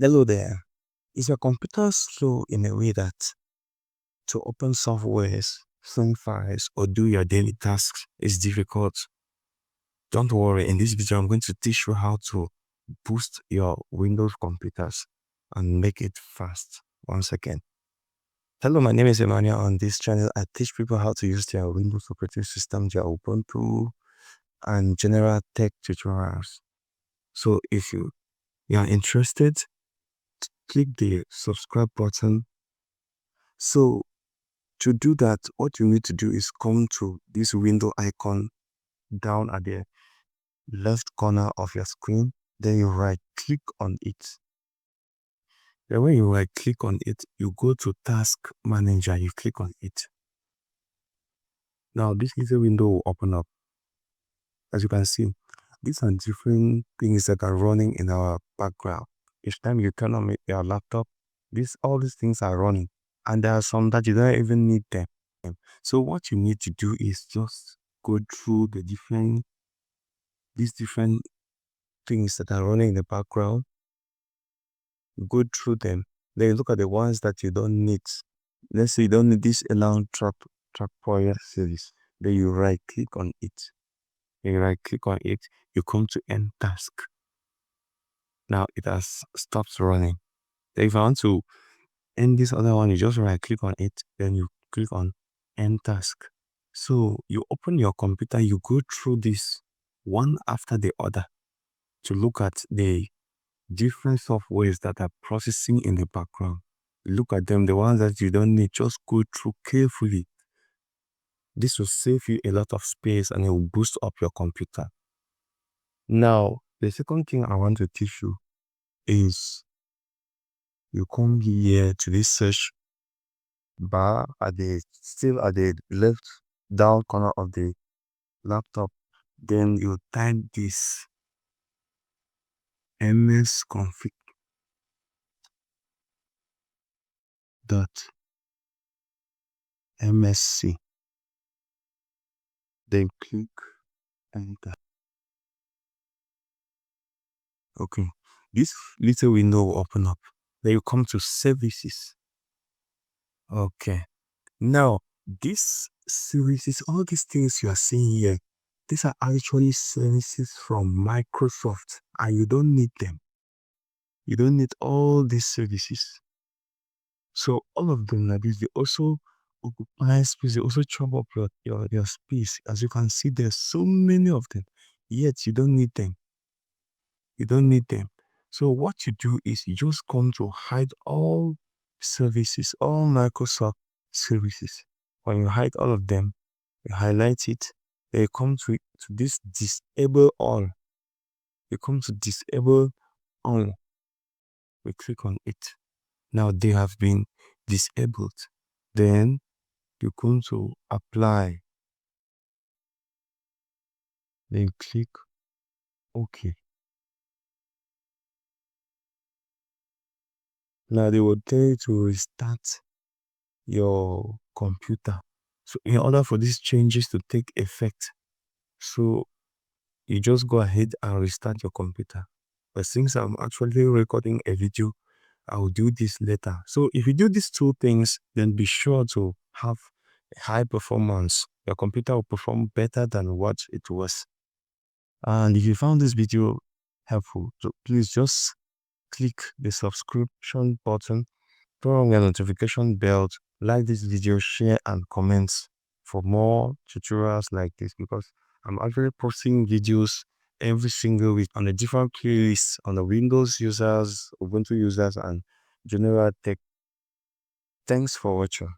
Hello there. Is your computer slow in a way that to open softwares, sync files, or do your daily tasks is difficult? Don't worry, in this video, I'm going to teach you how to boost your Windows computers and make it fast. Once again. Hello, my name is Emmanuel. On this channel, I teach people how to use their Windows operating system, their Ubuntu, and general tech tutorials. So if you are interested, click the subscribe button. So to do that, what you need to do is come to this window icon down at the left corner of your screen. Then you right click on it. Then when you right click on it, you go to Task Manager. You click on it. Now this little window will open up. As you can see, these are different things that are running in our background. Each time you turn on your laptop, all these things are running, and there are some that you don't even need them. So what you need to do is just go through these different things that are running in the background, go through them, then you look at the ones that you don't need. Let's say you don't need this alarm trackpoint series. Then you right click on it. When you right click on it, you come to end task. Now it has stopped running. Then if I want to end this other one, you just right click on it, then you click on end task. So you open your computer, you go through this one after the other to look at the different softwares that are processing in the background. Look at them, the ones that you don't need, just go through carefully. This will save you a lot of space and it will boost up your computer. Now, the second thing I want to teach you is you come here to this search bar still at the left down corner of the laptop. Then you type this msconfig.msc. Then click enter. Okay, this little window will open up. Then you come to services. Okay, now these services, all these things you are seeing here, these are actually services from Microsoft, and you don't need them. You don't need all these services. So all of them like this, they also occupy space, they also chop up your space. As you can see, there's so many of them, yet you don't need them. You don't need them. So what you do is you just come to hide all services, all Microsoft services. When you hide all of them, you highlight it, then you come to this disable all. You come to disable all. We click on it. Now they have been disabled. Then you come to apply. Then you click OK. Now they will tell you to restart your computer. So in order for these changes to take effect, so you just go ahead and restart your computer. But since I'm actually recording a video, I will do this later. So if you do these two things, then be sure to have a high performance. Your computer will perform better than what it was. And if you found this video helpful, so please just click the subscription button, turn on your notification bell, like this video, share and comment for more tutorials like this, because I'm actually posting videos every single week on a different playlist on the Windows users, Ubuntu users, and general tech. Thanks for watching.